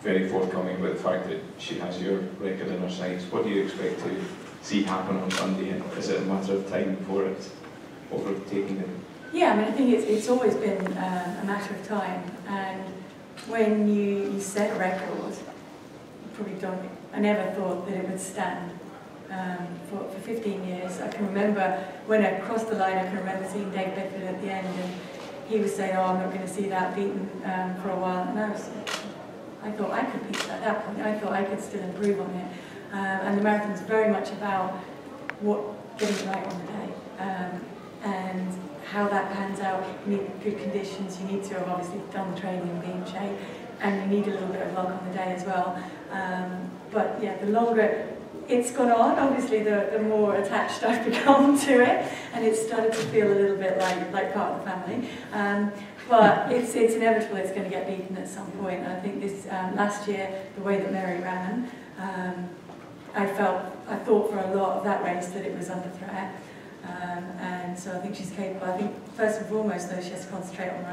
very forthcoming about the fact that she has your record in her sights. What do you expect to see happen on Sunday? And is it a matter of time before it's overtaking it? Yeah, I mean, I think it's always been a matter of time. And when you set a record, you probably don't. I never thought that it would stand for 15 years. I can remember when I crossed the line. I can remember seeing Dave Bedford at the end, and he was saying, "Oh, I'm not going to see that beaten for a while." And I thought I could beat it at that point. I thought I could still improve on it. And the marathon's very much about getting it right on the day. And how that pans out, you need good conditions, you need to have obviously done the training and be in shape, and you need a little bit of luck on the day as well. But yeah, the longer it's gone on, obviously the more attached I've become to it, and it's started to feel a little bit like part of the family. But it's inevitable it's going to get beaten at some point. And I think this last year, the way that Mary ran, I thought for a lot of that race that it was under threat. And so I think she's capable. I think first and foremost, though, she has to concentrate on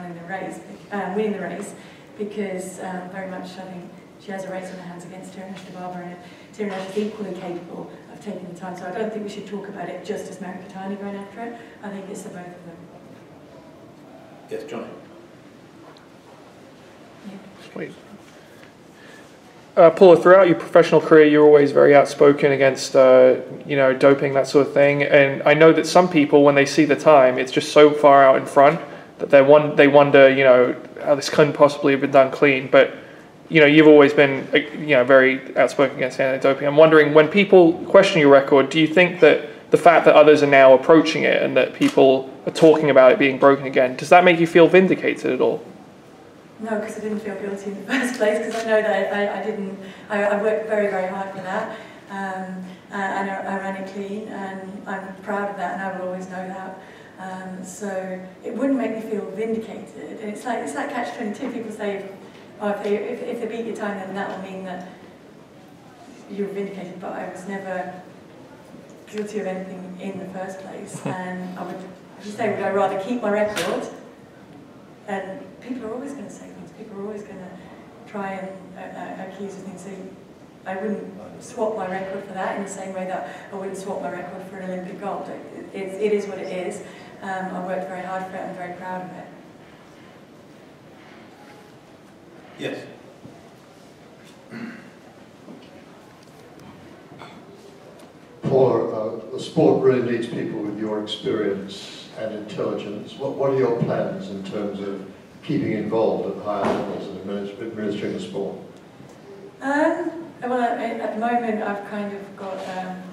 winning the race, because very much I think she has a race on her hands against Tirunesh Barber, and Tirunesh is equally capable of taking the time. So I don't think we should talk about it just as Mary Keitany going after it. I think it's the both of them. Yes, Johnny. Yeah. Sweet. Paula, throughout your professional career, you're always very outspoken against, doping, that sort of thing. And I know that some people, when they see the time, it's just so far out in front that they wonder, how this couldn't possibly have been done clean. But, you've always been, very outspoken against anti-doping. I'm wondering, when people question your record, do you think that the fact that others are now approaching it and that people are talking about it being broken again, does that make you feel vindicated at all? No, because I didn't feel guilty in the first place, because I know that I worked very, very hard for that, and I ran it clean, and I'm proud of that, and I will always know that. So it wouldn't make me feel vindicated, and it's like catch-22. People say, oh, if they beat your time, then that will mean that you're vindicated, but I was never guilty of anything in the first place, and I would, as you say, would I rather keep my record? And people are always going to say things. People are always going to try and accuse of things. So I wouldn't swap my record for that in the same way that I wouldn't swap my record for an Olympic gold. It is what it is. I worked very hard for it. I'm very proud of it. Yes. Paula, the sport really needs people with your experience and intelligence. What are your plans in terms of keeping involved at higher levels and administering the sport? Well, at the moment, I've kind of got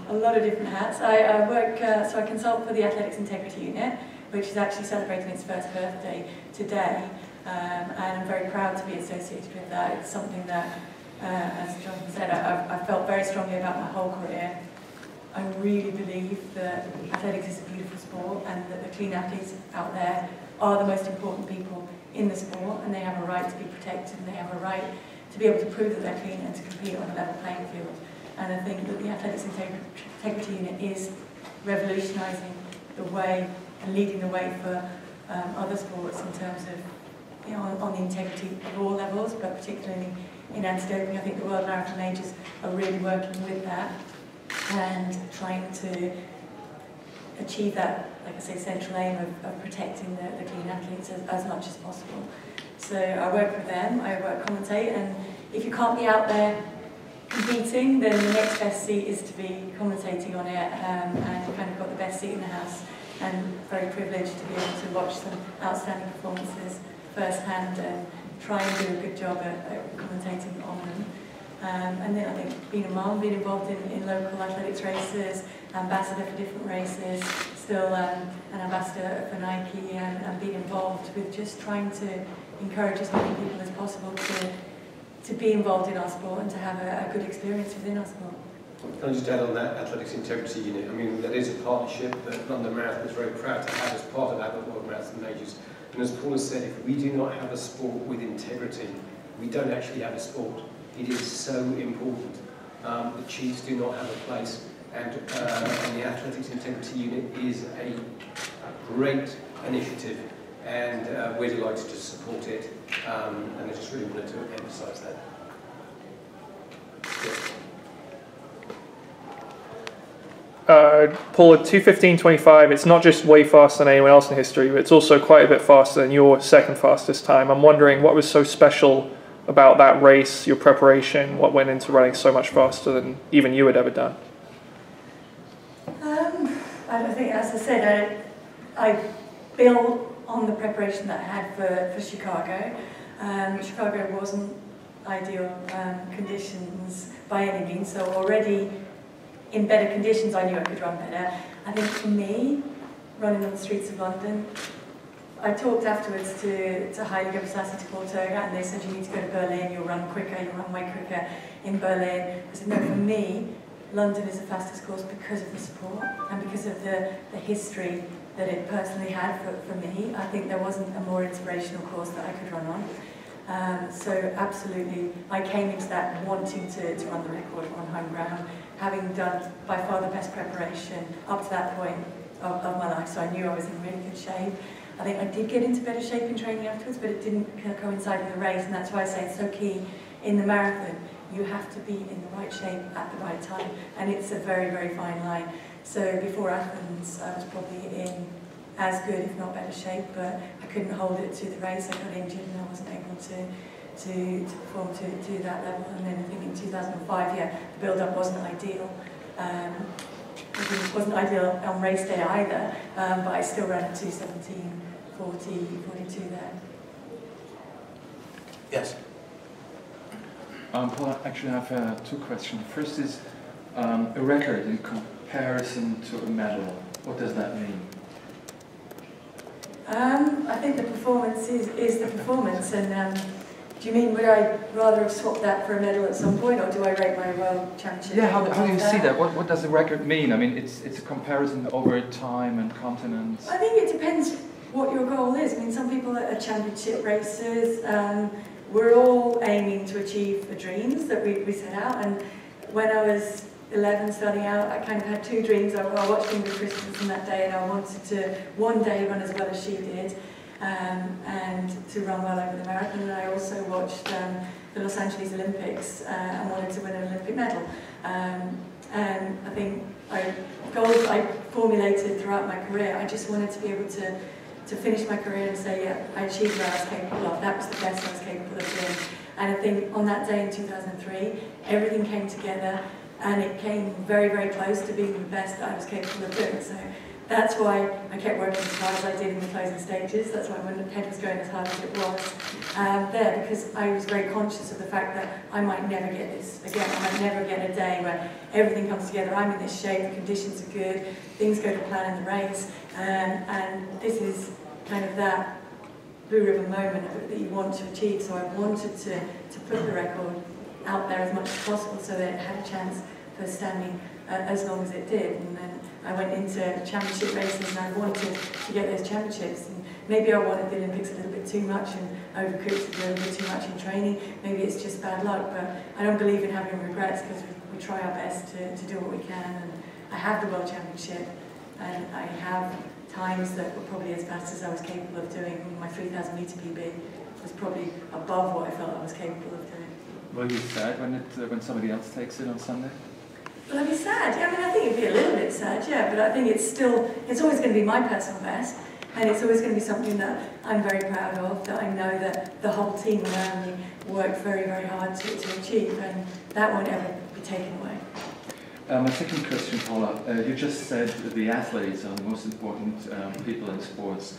a lot of different hats. I work, so I consult for the Athletics Integrity Unit, which is actually celebrating its first birthday today, and I'm very proud to be associated with that. It's something that, as Jonathan said, I've felt very strongly about my whole career. I really believe that athletics is a beautiful sport, and that the clean athletes out there are the most important people in the sport, and they have a right to be protected, and they have a right to be able to prove that they're clean and to compete on a level playing field. And I think that the Athletics Integrity Unit is revolutionising the way and leading the way for other sports in terms of, on the integrity of all levels, but particularly in anti-doping. I think the World Marathon Majors are really working with that and trying to achieve that, like I say, central aim of protecting the clean athletes as much as possible. So I work with them, I commentate, and if you can't be out there competing, then the next best seat is to be commentating on it, and you've kind of got the best seat in the house, and very privileged to be able to watch some outstanding performances firsthand and try and do a good job at commentating on them. And then I think being a mum, being involved in local athletics races, ambassador for different races, still an ambassador for Nike, and being involved with just trying to encourage as many people as possible to be involved in our sport and to have a good experience within our sport. Can I just add on that Athletics Integrity Unit? I mean, that is a partnership that London Marathon is very proud to have as part of that World Marathon Majors. And as Paula said, if we do not have a sport with integrity, we don't actually have a sport. It is so important. The chiefs do not have a place, and the Athletics Integrity Unit is a great initiative, and we're delighted to support it, and I just really wanted to emphasise that. Paula, 2:15.25, it's not just way faster than anyone else in history, but it's also quite a bit faster than your second fastest time. I'm wondering what was so special about that race, your preparation, what went into running so much faster than even you had ever done? I think, as I said, I built on the preparation that I had for Chicago. Chicago wasn't ideal conditions by any means, so already in better conditions I knew I could run better. I think for me, running on the streets of London, I talked afterwards to Haile Gebrselassie, to Paul Turger, and they said you need to go to Berlin, you'll run quicker, you'll run way quicker in Berlin. I said no, for me, London is the fastest course because of the support and because of the history that it personally had for me. I think there wasn't a more inspirational course that I could run on. So absolutely, I came into that wanting to run the record on home ground, having done by far the best preparation up to that point of my life, so I knew I was in really good shape. I think I did get into better shape in training afterwards, but it didn't coincide with the race, and that's why I say it's so key in the marathon. You have to be in the right shape at the right time, and it's a very, very fine line. So before Athens, I was probably in as good, if not better shape, but I couldn't hold it to the race. I got injured and I wasn't able to perform to that level. And then I think in 2005, yeah, the build-up wasn't ideal. It wasn't ideal on race day either, but I still ran at 2:17, 40, 42 there. Yes. Paula, actually I have two questions. First is a record in comparison to a medal. What does that mean? I think the performance is the performance, and do you mean would I rather have swapped that for a medal at some point, or do I rate my world championship? Yeah, how do you see that? What does a record mean? I mean, it's a comparison over time and continents. I think it depends what your goal is. I mean, some people are championship racers. We're all aiming to achieve the dreams that we set out, and when I was 11 starting out, I kind of had two dreams. I watched Ingrid Christensen that day, and I wanted to one day run as well as she did, and to run well over the marathon. And I also watched the Los Angeles Olympics and wanted to win an Olympic medal. And I think goals I formulated throughout my career, I just wanted to be able to finish my career and say, yeah, I achieved what I was capable of. That was the best I was capable of doing. And I think on that day in 2003, everything came together, and it came very, very close to being the best that I was capable of doing. So that's why I kept working as hard as I did in the closing stages. That's why my head was going as hard as it was there, because I was very conscious of the fact that I might never get this again. I might never get a day where everything comes together. I'm in this shape, the conditions are good, things go to plan in the race, and this is kind of that Blue Ribbon moment that you want to achieve. So I wanted to put the record out there as much as possible so that it had a chance for standing as long as it did. And then I went into championship races and I wanted to get those championships. And maybe I wanted the Olympics a little bit too much and overcooked it a little bit too much in training. Maybe it's just bad luck, but I don't believe in having regrets, because we try our best to do what we can. And I have the World Championship, and I have times that were probably as fast as I was capable of doing. My 3,000 metre PB was probably above what I felt I was capable of doing. Were you sad when somebody else takes it on Sunday? Well, I'd be sad. Yeah, I mean, I think it'd be a little bit sad, yeah, but I think it's always going to be my personal best, and it's always going to be something that I'm very proud of, that I know that the whole team around me worked very, very hard to achieve, and that won't ever be taken away. My second question, Paula, you just said that the athletes are the most important people in sports.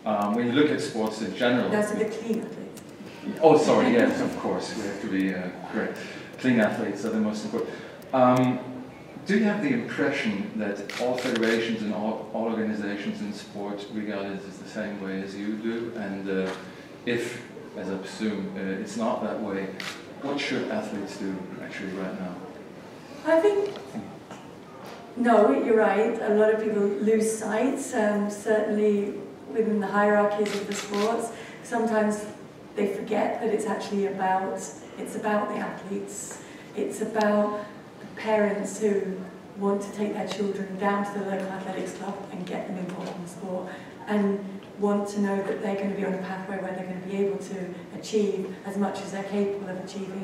When you look at sports in general... That's the clean athletes. Oh, sorry, yes, of course, we have to be correct. Clean athletes are the most important. Do you have the impression that all federations and all organizations in sport regard it the same way as you do? And if, as I presume, it's not that way, what should athletes do actually right now? I think, no, you're right. A lot of people lose sight, certainly within the hierarchies of the sports. Sometimes they forget that it's actually about the athletes. It's about the parents who want to take their children down to the local athletics club and get them involved in the sport, and want to know that they're going to be on a pathway where they're going to be able to achieve as much as they're capable of achieving,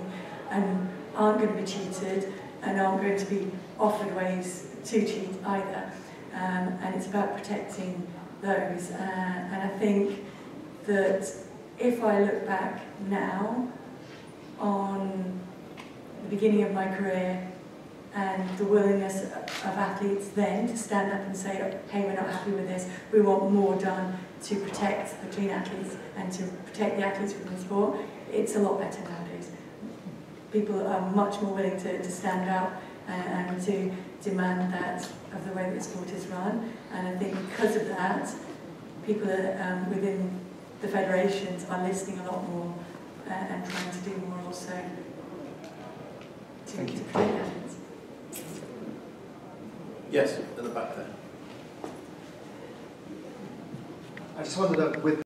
and aren't going to be cheated and aren't going to be offered ways to cheat either. And it's about protecting those. And I think that if I look back now on the beginning of my career and the willingness of athletes then to stand up and say, hey, we're not happy with this, we want more done to protect the clean athletes and to protect the athletes within the sport, it's a lot better nowadays. People are much more willing to stand out and to demand that of the way that the sport is run. And I think because of that, people within the federations are listening a lot more and trying to do more also to protect athletes. Yes, at the back there. I just wondered with